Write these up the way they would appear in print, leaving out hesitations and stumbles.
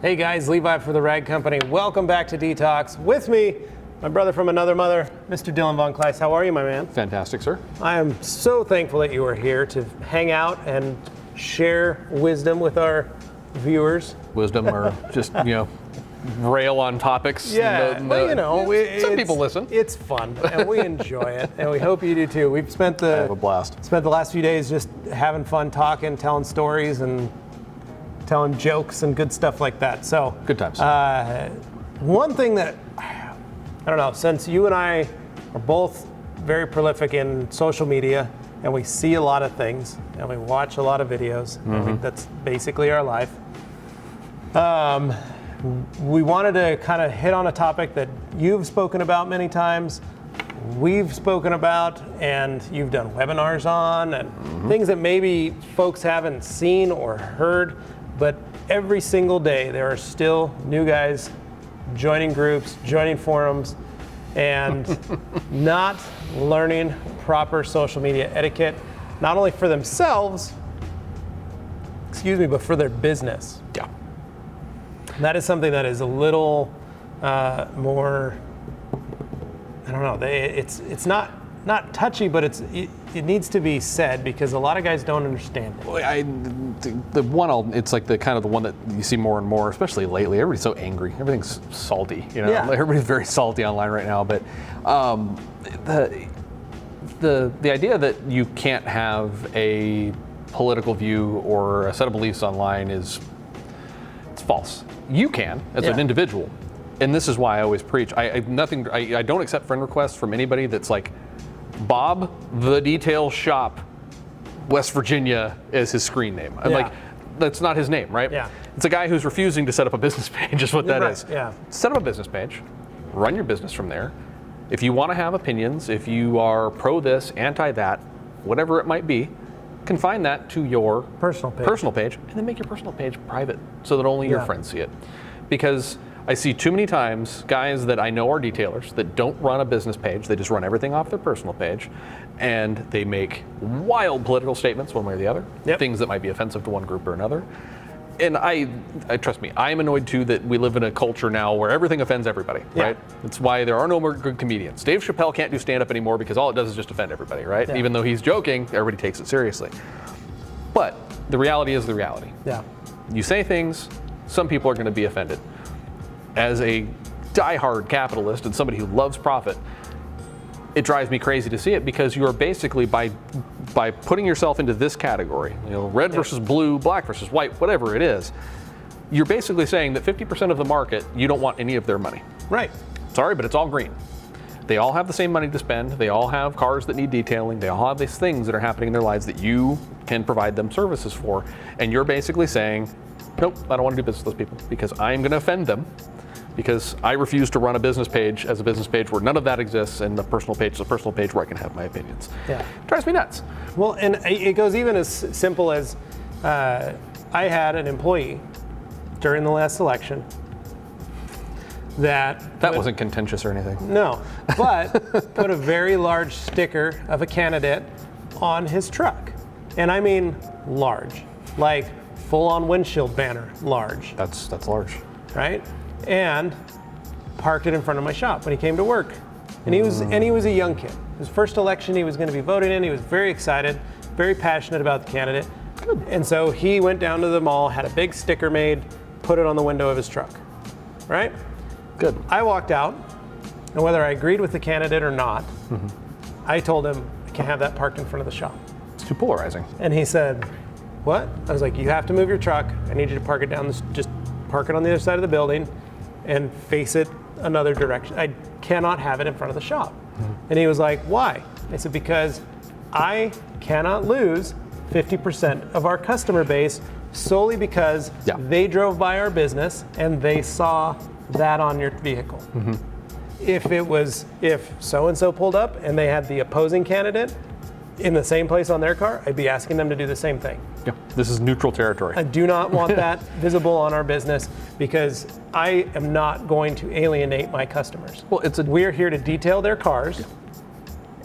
Hey guys, Levi for the Rag Company. Welcome back to DETALKS. With me, my brother from another mother, Mr. Dylan von Kleist. How are you, my man? Fantastic, sir. I am so thankful that you are here to hang out and share wisdom with our viewers. Wisdom or just, rail on topics. Yeah, some people listen. It's fun, and we enjoy it, and we hope you do too. We've spent I have a blast. Spent the last few days just having fun talking, telling stories, and telling jokes and good stuff like that. So good times. One thing that, I don't know, since you and I are both very prolific in social media, and we see a lot of things, and we watch a lot of videos, and that's basically our life. We wanted to kind of hit on a topic that you've spoken about many times, we've spoken about, and you've done webinars on, and things that maybe folks haven't seen or heard, but every single day there are still new guys joining groups, joining forums, and not learning proper social media etiquette, not only for themselves, but for their business. Yeah. That is something that is a little more, I don't know, it's not touchy, but it needs to be said because a lot of guys don't understand it. Well, it's like the kind of the one that you see more and more, especially lately. Everybody's so angry. Everything's salty, Yeah. Everybody's very salty online right now, but the idea that you can't have a political view or a set of beliefs online it's false. You can as an individual, and this is why I always preach. I don't accept friend requests from anybody that's like Bob the Detail Shop, West Virginia is his screen name. I'm like, that's not his name, right? Yeah. It's a guy who's refusing to set up a business page is what that is. Yeah. Set up a business page, run your business from there. If you want to have opinions, if you are pro this, anti that, whatever it might be, confine that to your personal page, and then make your personal page private so that only your friends see it. Because I see too many times guys that I know are detailers that don't run a business page, they just run everything off their personal page, and they make wild political statements one way or the other, things that might be offensive to one group or another. And I trust me, I am annoyed too that we live in a culture now where everything offends everybody, right? That's why there are no more good comedians. Dave Chappelle can't do stand-up anymore because all it does is just offend everybody, right? Even though he's joking, everybody takes it seriously. But the reality is the reality. Yeah. You say things, some people are going to be offended. As a diehard capitalist and somebody who loves profit, it drives me crazy to see it because you are basically by putting yourself into this category, red versus blue, black versus white, whatever it is, you're basically saying that 50% of the market, you don't want any of their money. Right. Sorry, but it's all green. They all have the same money to spend. They all have cars that need detailing. They all have these things that are happening in their lives that you can provide them services for. And you're basically saying, nope, I don't want to do business with those people because I'm going to offend them. Because I refuse to run a business page as a business page where none of that exists, and the personal page is a personal page where I can have my opinions. Yeah. It drives me nuts. Well, and it goes even as simple as I had an employee during the last election that wasn't contentious or anything. No, but put a very large sticker of a candidate on his truck. And I mean large, like full-on windshield banner large. That's large. Right? And parked it in front of my shop when he came to work. And he was a young kid. His first election he was going to be voting in. He was very excited, very passionate about the candidate. Good. And so he went down to the mall, had a big sticker made, put it on the window of his truck. Right? Good. I walked out, and whether I agreed with the candidate or not, I told him I can't have that parked in front of the shop. It's too polarizing. And he said, what? I was like, you have to move your truck. I need you to park it down just park it on the other side of the building and face it another direction. I cannot have it in front of the shop. And he was like, why? I said, because I cannot lose 50% of our customer base solely because they drove by our business and they saw that on your vehicle. If so-and-so pulled up and they had the opposing candidate in the same place on their car, I'd be asking them to do the same thing. Yeah, this is neutral territory. I do not want that visible on our business because I am not going to alienate my customers. Well, we're here to detail their cars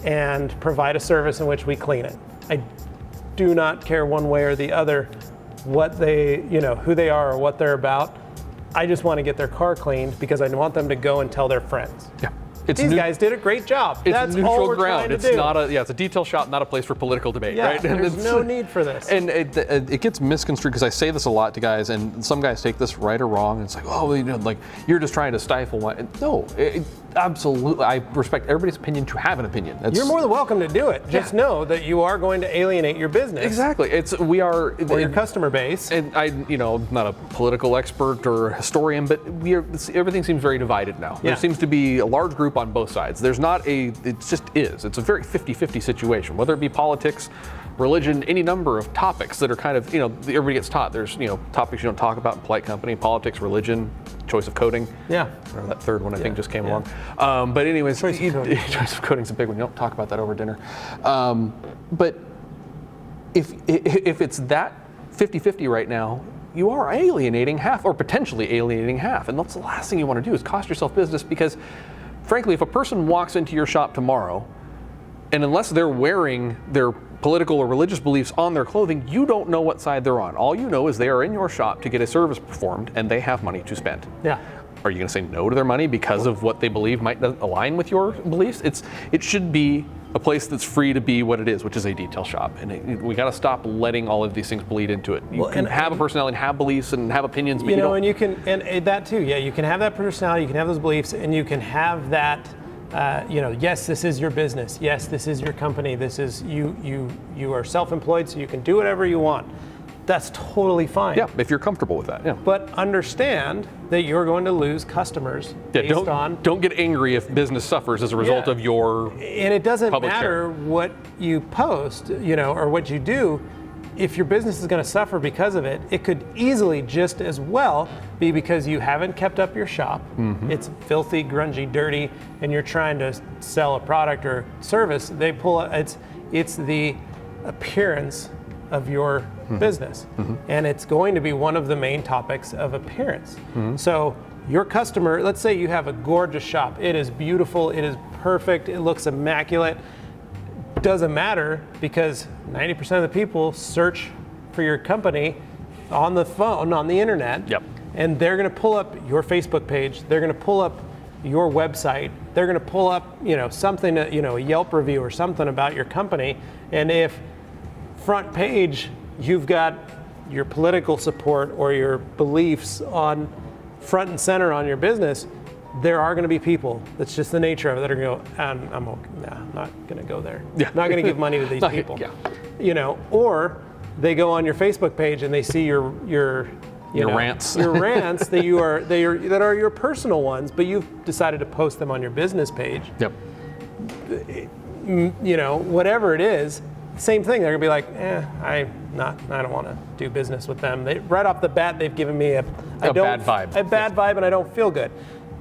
and provide a service in which we clean it. I do not care one way or the other what they, who they are or what they're about. I just want to get their car cleaned because I want them to go and tell their friends. Yeah. These guys did a great job. It's That's neutral all we're ground. trying to it's do. not it's a detail shop, not a place for political debate, Yeah, right? there's no need for this. And it gets misconstrued because I say this a lot to guys, and some guys take this right or wrong. And it's like, oh, like you're just trying to stifle my. No, absolutely. I respect everybody's opinion to have an opinion. You're more than welcome to do it. Just know that you are going to alienate your business. Exactly. Or your customer base. And not a political expert or historian, but everything seems very divided now. Yeah. There seems to be a large group on both sides. It just is. It's a very 50-50 situation, whether it be politics, religion, any number of topics that are kind of, everybody gets taught. There's, topics you don't talk about in polite company: politics, religion, choice of coding. Yeah. Or that third one I think just came along. But anyways, choice of coding's a big one. You don't talk about that over dinner. But if it's that 50-50 right now, you are alienating half, or potentially alienating half. And that's the last thing you want to do, is cost yourself business, because frankly, if a person walks into your shop tomorrow, and unless they're wearing their political or religious beliefs on their clothing, you don't know what side they're on. All you know is they are in your shop to get a service performed, and they have money to spend. Yeah. Are you going to say no to their money because of what they believe might not align with your beliefs? It should be a place that's free to be what it is, which is a detail shop. And we got to stop letting all of these things bleed into it. You can have a personality and have beliefs and have opinions, but you don't. And you can, and that too, yeah, you can have that personality, you can have those beliefs, and you can have that, yes, this is your business. Yes, this is your company. This is, you are self-employed, so you can do whatever you want. That's totally fine. Yeah, if you're comfortable with that, yeah. But understand that you're going to lose customers based on... Don't get angry if business suffers as a result of your And it doesn't matter what you post, or what you do. If your business is going to suffer because of it, it could easily just as well be because you haven't kept up your shop. Mm-hmm. It's filthy, grungy, dirty, and you're trying to sell a product or service. It's the appearance of your business. Mm-hmm. And it's going to be one of the main topics of appearance. Mm-hmm. So your customer, let's say you have a gorgeous shop. It is beautiful, it is perfect, it looks immaculate. Doesn't matter, because 90% of the people search for your company on the phone, on the internet. Yep. And they're gonna pull up your Facebook page, they're gonna pull up your website, they're gonna pull up something, a Yelp review or something about your company. And if front page, you've got your political support or your beliefs on front and center on your business, there are going to be people, that's just the nature of it, that are going to go, I'm not going to go there. Yeah. I'm not going to give money to these people. Yeah. Or they go on your Facebook page and they see your rants. Your rants that are your personal ones, but you've decided to post them on your business page. Yep. Whatever it is, same thing. They're gonna be like, I don't want to do business with them. Right off the bat, they've given me a bad vibe. A bad vibe, and I don't feel good.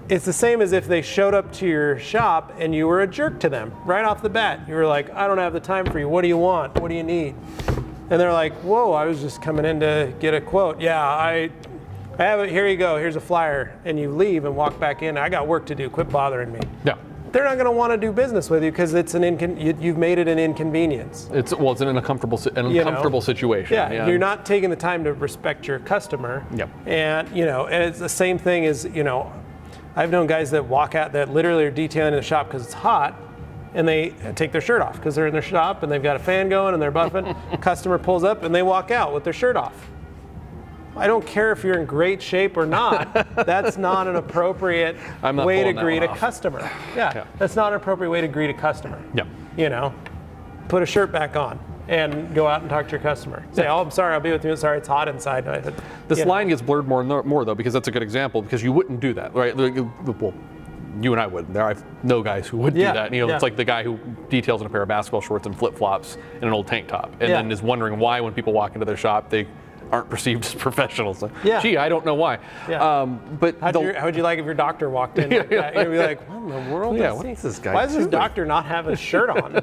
It's the same as if they showed up to your shop and you were a jerk to them right off the bat. You were like, I don't have the time for you. What do you want? What do you need? And they're like, whoa, I was just coming in to get a quote. Yeah, I have it. Here you go. Here's a flyer. And you leave and walk back in. I got work to do. Quit bothering me. Yeah. They're not going to want to do business with you because it's you've made it an inconvenience. It's an uncomfortable situation. Yeah, you're not taking the time to respect your customer. Yep. And and it's the same thing as I've known guys that walk out that literally are detailing in the shop because it's hot, and they take their shirt off because they're in their shop and they've got a fan going and they're buffing. Customer pulls up and they walk out with their shirt off. I don't care if you're in great shape or not. That's not an appropriate way to greet a customer. Yeah, that's not an appropriate way to greet a customer. Yeah. Put a shirt back on and go out and talk to your customer. Say, oh, I'm sorry, I'll be with you. Sorry, it's hot inside. This line gets blurred more and more though, because that's a good example, because you wouldn't do that, right? Well, you and I wouldn't. I know guys who would do that. It's like the guy who details in a pair of basketball shorts and flip-flops and an old tank top, and then is wondering why when people walk into their shop, they aren't perceived as professionals. Gee, I don't know why. Yeah. But how would you like if your doctor walked in like that? You'd be like, what in the world is this guy? Why does this doctor not have a shirt on?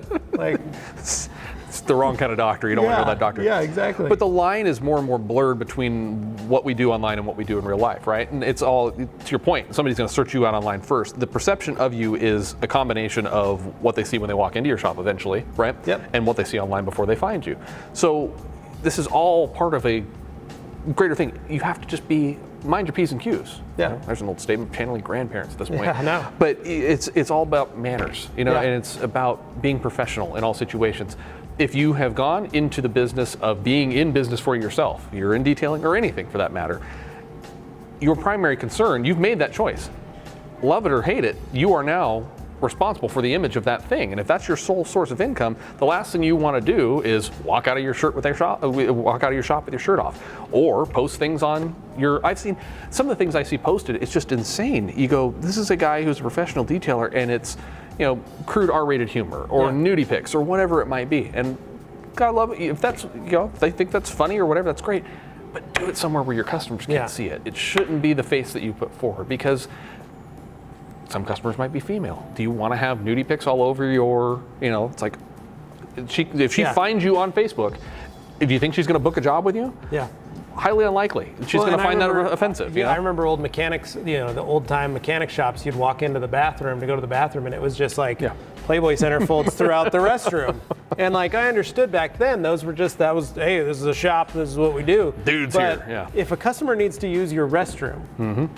It's the wrong kind of doctor. You don't want to go to that doctor. Yeah, exactly. But the line is more and more blurred between what we do online and what we do in real life, right? And it's all, to your point, somebody's going to search you out online first. The perception of you is a combination of what they see when they walk into your shop eventually, right? Yep. And what they see online before they find you. So this is all part of a greater thing. You have to just mind your P's and Q's. Yeah. You know, there's an old statement, channeling grandparents at this point. Yeah, I know. But it's all about manners, and it's about being professional in all situations. If you have gone into the business of being in business for yourself, you're in detailing or anything for that matter, your primary concern, you've made that choice. Love it or hate it, you are now responsible for the image of that thing. And if that's your sole source of income, the last thing you want to do is walk out of your shop with your shirt off, or post things on your. I've seen some of the things I see posted. It's just insane. You go, this is a guy who's a professional detailer, and it's crude R-rated humor or nudie pics or whatever it might be. And God love it. If that's if they think that's funny or whatever, that's great. But do it somewhere where your customers can't see it. It shouldn't be the face that you put forward, because some customers might be female. Do you want to have nudie pics all over your, it's like, if she finds you on Facebook, do you think she's going to book a job with you? Yeah. Highly unlikely. She's going to find that offensive. Yeah, I remember old mechanics, the old time mechanic shops, you'd walk into the bathroom to go to the bathroom, and it was just like Playboy centerfolds throughout the restroom. And like, I understood back then, hey, this is a shop, this is what we do. Dudes but here, yeah. If a customer needs to use your restroom,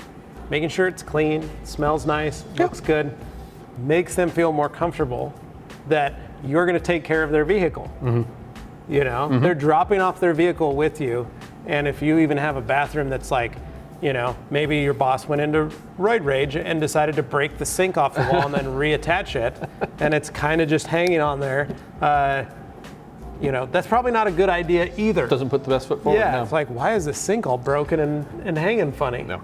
making sure it's clean, smells nice, looks good, makes them feel more comfortable that you're going to take care of their vehicle. They're dropping off their vehicle with you, and if you even have a bathroom that's like, maybe your boss went into roid rage and decided to break the sink off the wall and then reattach it, and it's kind of just hanging on there. That's probably not a good idea either. Doesn't put the best foot forward. Yeah, no. It's like, why is the sink all broken and hanging funny? No.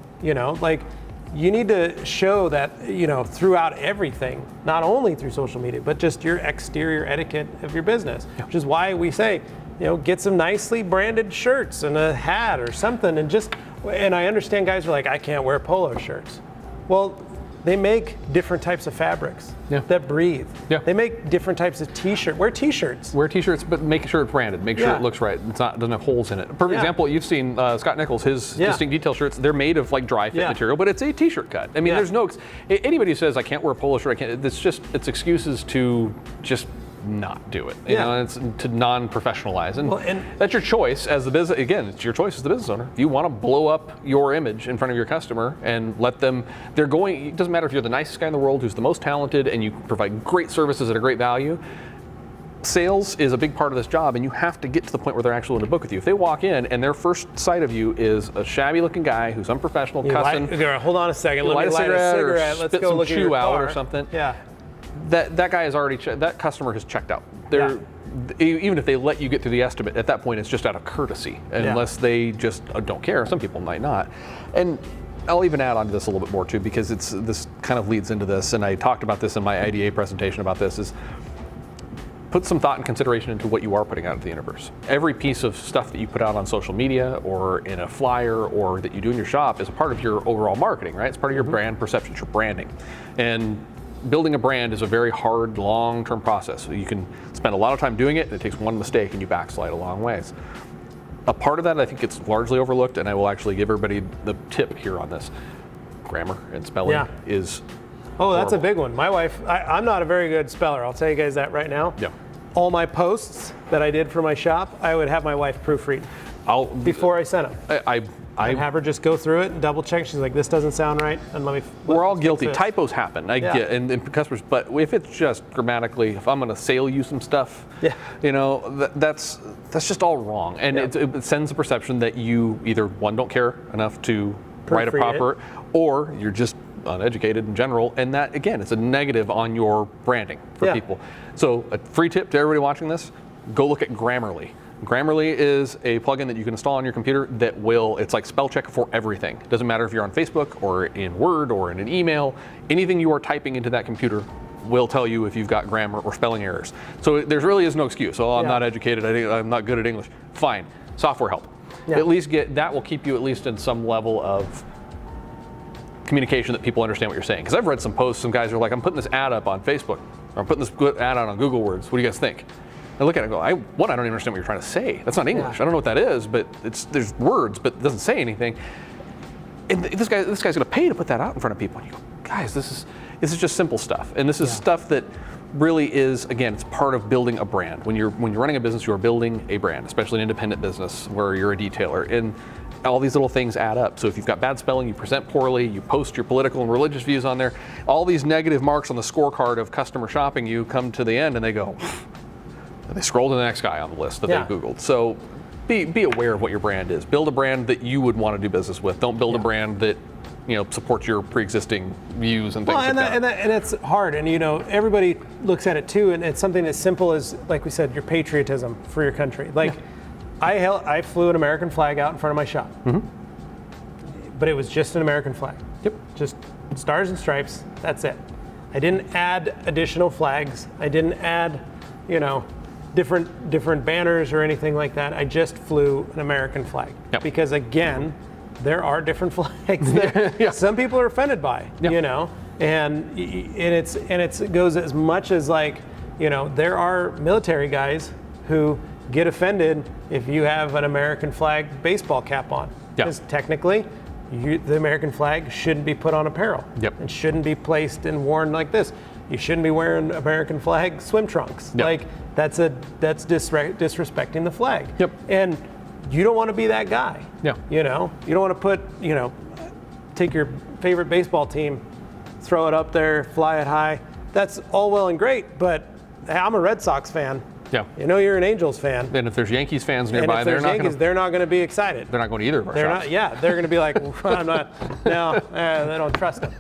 You need to show that, throughout everything, not only through social media, but just your exterior etiquette of your business, which is why we say, get some nicely branded shirts and a hat or something, and I understand guys are like, I can't wear polo shirts. Well, they make different types of fabrics that breathe. Yeah. They make different types of t-shirts. Wear t-shirts. Wear t-shirts, but make sure it's branded. Make sure it looks right. Doesn't have holes in it. Perfect example, you've seen Scott Nichols, his distinct detail shirts. They're made of like dry fit material, but it's a t-shirt cut. I mean, there's no, anybody who says I can't wear a polo shirt, it's excuses to just not do it. It's to non-professionalism. And that's your choice as the business. Again, it's your choice as the business owner. If you want to blow up your image in front of your customer and let them, it doesn't matter if you're the nicest guy in the world who's the most talented and you provide great services at a great value. Sales is a big part of this job, and you have to get to the point where they're actually willing to book with you. If they walk in and their first sight of you is a shabby-looking guy who's unprofessional, cussing, hold on a second, let me light a cigarette, let's go look at your out car. or something. Yeah. That guy has already that customer has checked out. Even if they let you get through the estimate, at that point it's just out of courtesy, unless they just don't care. Some people might not. And I'll even add on to this a little bit more too, because this kind of leads into this, and I talked about this in my IDA presentation about this, is put some thought and consideration into what you are putting out into the universe. Every piece of stuff that you put out on social media or in a flyer or that you do in your shop is a part of your overall marketing, right? It's part of your brand perception, your branding. And building a brand is a very hard, long-term process. So you can spend a lot of time doing it, and it takes one mistake and you backslide a long ways. A part of that, I think it's largely overlooked, and I will actually give everybody the tip here on this. Grammar and spelling is horrible. That's a big one. My wife, I'm not a very good speller. I'll tell you guys that right now. Yeah. All my posts that I did for my shop, I would have my wife proofread before I sent them. I'd have her just go through it and double check. She's like, this doesn't sound right, and we're all guilty. Typos happen. I get, and customers, but if it's just grammatically, if I'm going to sell you some stuff, that's just all wrong, and it sends a perception that you either don't care enough to write a proper, or you're just uneducated in general, and that again, it's a negative on your branding for people. So a free tip to everybody watching this: go look at Grammarly. Grammarly is a plugin that you can install on your computer that it's like spell check for everything. It doesn't matter if you're on Facebook or in Word or in an email, anything you are typing into that computer will tell you if you've got grammar or spelling errors. So there really is no excuse. I'm not educated, I'm not good at English. Fine, software help. At least that will keep you at least in some level of communication that people understand what you're saying. Because I've read some posts, some guys are like, I'm putting this ad up on Facebook, or I'm putting this ad out on Google Words. What do you guys think? I look at it and go, I don't even understand what you're trying to say. That's not English. I don't know what that is, but there's words, but it doesn't say anything. And this guy's going to pay to put that out in front of people. And you go, guys, this is just simple stuff. And this is stuff that really is, again, it's part of building a brand. When you're running a business, you are building a brand, especially an independent business where you're a detailer. And all these little things add up. So if you've got bad spelling, you present poorly, you post your political and religious views on there, all these negative marks on the scorecard of customer shopping you come to the end and they go, and they scroll to the next guy on the list that they Googled. So be aware of what your brand is. Build a brand that you would want to do business with. Don't build a brand that supports your pre-existing views and things like that. And it's hard, and everybody looks at it too, and it's something as simple as, like we said, your patriotism for your country. Like, I flew an American flag out in front of my shop, but it was just an American flag. Yep. Just stars and stripes. That's it. I didn't add additional flags. I didn't add, different banners or anything like that. I just flew an American flag because, again, there are different flags that some people are offended by, and it goes as much as like, there are military guys who get offended if you have an American flag baseball cap on, because technically the American flag shouldn't be put on apparel. It shouldn't be placed and worn like this. You shouldn't be wearing American flag swim trunks. Like that's disrespecting the flag. And you don't want to be that guy. You don't want to put, take your favorite baseball team, throw it up there, fly it high. That's all well and great, but I'm a Red Sox fan. You're an Angels fan. And if there's Yankees fans nearby, they're not going to be excited. They're not going to either of our shops. They're going to be like, I'm not. No, they don't trust them.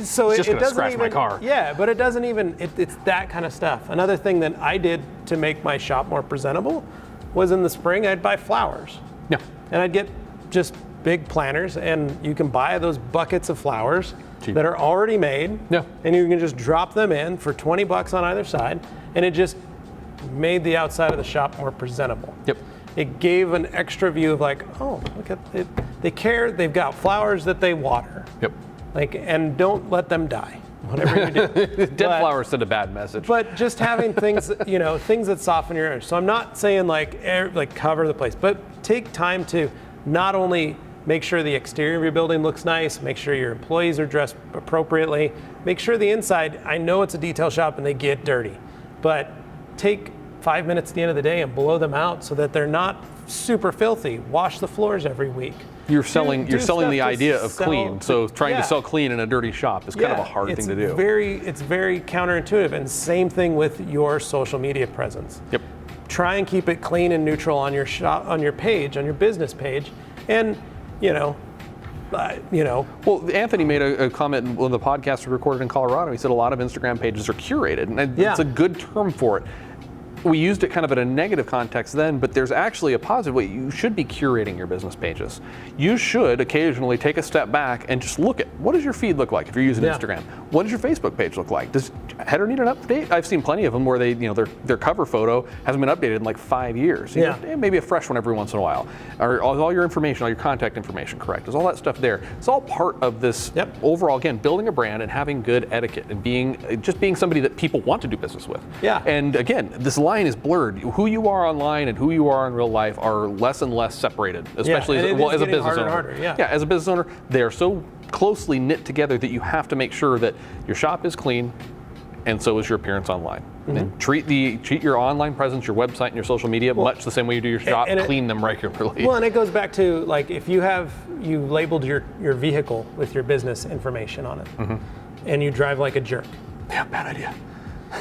So it's just it going to doesn't scratch even. my car. Yeah, but it doesn't even. It's that kind of stuff. Another thing that I did to make my shop more presentable was in the spring I'd buy flowers. And I'd get just big planters, and you can buy those buckets of flowers that are already made. And you can just drop them in for $20 on either side, and it just made the outside of the shop more presentable. It gave an extra view of like, oh, look at it. They care. They've got flowers that they water. Like, and don't let them die. Whatever you do. Dead flowers send a bad message. But just having things, things that soften your image. So I'm not saying like cover the place, but take time to not only make sure the exterior of your building looks nice, make sure your employees are dressed appropriately, make sure the inside, I know it's a detail shop and they get dirty, but take 5 minutes at the end of the day and blow them out so that they're not super filthy. Wash the floors every week. You're selling the idea of clean. So trying to sell clean in a dirty shop is kind of a hard thing to do. It's very counterintuitive, and same thing with your social media presence. Try and keep it clean and neutral on your shop, on your page, on your business page, and Well, Anthony made a comment in one of the podcasts we recorded in Colorado. He said a lot of Instagram pages are curated, and it's a good term for it. We used it kind of in a negative context then, but there's actually a positive way. You should be curating your business pages. You should occasionally take a step back and just look at, what does your feed look like if you're using Instagram? What does your Facebook page look like? Does header need an update? I've seen plenty of them where they, their cover photo hasn't been updated in like 5 years. Maybe a fresh one every once in a while. Or all your information, all your contact information correct? Is all that stuff there? It's all part of this overall, again, building a brand and having good etiquette and being somebody that people want to do business with. And again, this line is blurred. Who you are online and who you are in real life are less and less separated, especially as a business owner. As a business owner, they are so closely knit together that you have to make sure that your shop is clean, and so is your appearance online. And treat your online presence, your website, and your social media much the same way you do your shop. Clean them regularly. Well, and it goes back to like if you labeled your vehicle with your business information on it, and you drive like a jerk. Bad idea.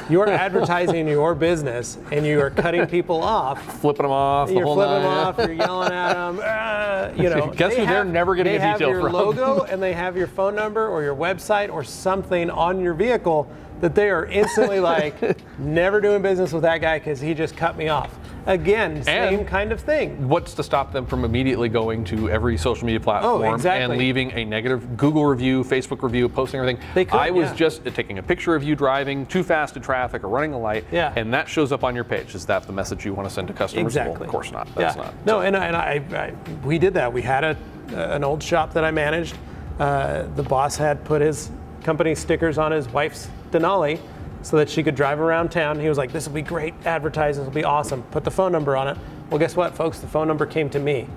You're advertising your business, and you are cutting people off, flipping them off. You're flipping them off. You're yelling at them. Guess who they're never getting a detail from? They have your logo, and they have your phone number or your website or something on your vehicle that they are instantly like, never doing business with that guy because he just cut me off. Again, same kind of thing. What's to stop them from immediately going to every social media platform and leaving a negative Google review, Facebook review, posting everything? I was just taking a picture of you driving too fast in traffic or running a light, and that shows up on your page. Is that the message you want to send to customers? Exactly. Well, of course not. That's not. No, and we did that. We had an old shop that I managed. The boss had put his company stickers on his wife's Denali so that she could drive around town. He was like, this will be great advertising, this will be awesome. Put the phone number on it. Well, guess what, folks? The phone number came to me.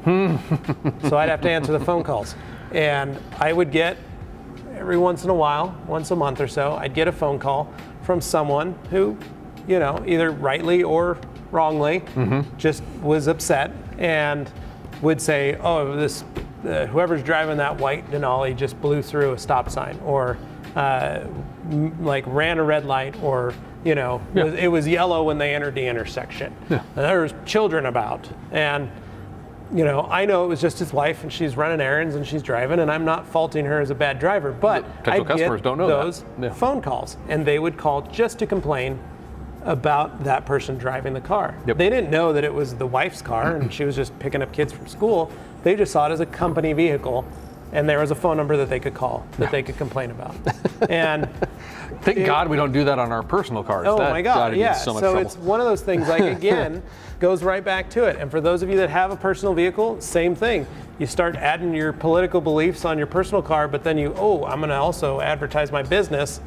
So I'd have to answer the phone calls. And I would get, every once in a while, once a month or so, I'd get a phone call from someone who, either rightly or wrongly, just was upset. And would say, oh, this whoever's driving that white Denali just blew through a stop sign, or like ran a red light, or it was yellow when they entered the intersection. Yeah. There's children about, and I know it was just his wife, and she's running errands and she's driving, and I'm not faulting her as a bad driver, but I customers get don't know those that. Yeah. phone calls, and they would call just to complain about that person driving the car. Yep. They didn't know that it was the wife's car and she was just picking up kids from school. They just saw it as a company vehicle, and there was a phone number that they could call, that they could complain about. And thank God we don't do that on our personal cars. oh That my God, gotta get yeah. so much So trouble. it's one of those things, like, again, goes right back to it. And for those of you that have a personal vehicle, same thing. You start adding your political beliefs on your personal car, but then I'm gonna also advertise my business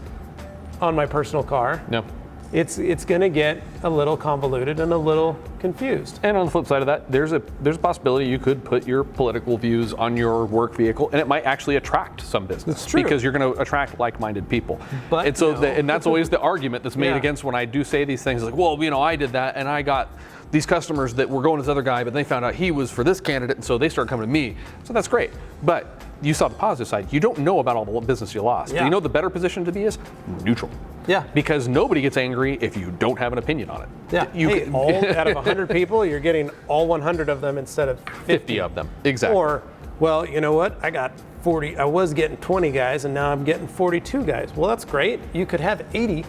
on my personal car. No. It's gonna get a little convoluted and a little confused. And on the flip side of that, there's a possibility you could put your political views on your work vehicle, and it might actually attract some business. That's true. Because you're going to attract like-minded people. But and so, no. and that's always the argument that's made Yeah. against when I do say these things. Like, well, I did that, and I got these customers that were going to this other guy, but they found out he was for this candidate, and so they started coming to me. So that's great. But you saw the positive side. You don't know about all the business you lost. Yeah. Do you know the better position to be is neutral? Yeah. Because nobody gets angry if you don't have an opinion on it. Yeah. All out of 100 people, you're getting all 100 of them instead of 50 of them. Exactly. Or, well, you know what? I got 40. I was getting 20 guys, and now I'm getting 42 guys. Well, that's great. You could have 80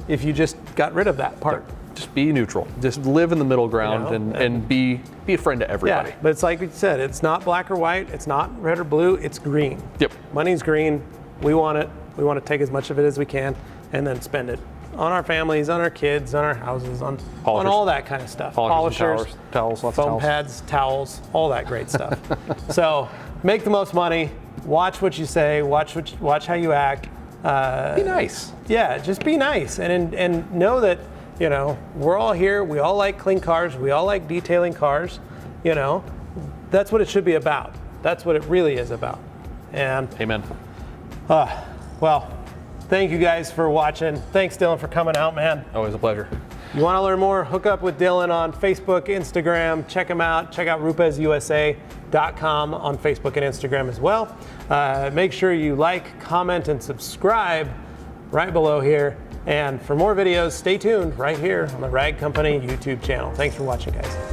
if you just got rid of that part. Just be neutral. Just live in the middle ground and be a friend to everybody. Yeah, but it's like we said, it's not black or white, it's not red or blue, it's green. Yep. Money's green. We want it. We want to take as much of it as we can and then spend it on our families, on our kids, on our houses, on all that kind of stuff. Polishers, towels, lots of foam towels. pads, towels, all that great stuff. So make the most money. Watch what you say. Watch how you act. Be nice. Yeah, just be nice and know that we're all here. We all like clean cars. We all like detailing cars. That's what it should be about. That's what it really is about. And Amen. well, thank you guys for watching. Thanks, Dylan, for coming out, man. Always a pleasure. You want to learn more? Hook up with Dylan on Facebook, Instagram. Check him out. Check out RUPESUSA.com on Facebook and Instagram as well. Make sure you like, comment, and subscribe right below here. And for more videos, stay tuned right here on the Rag Company YouTube channel. Thanks for watching, guys.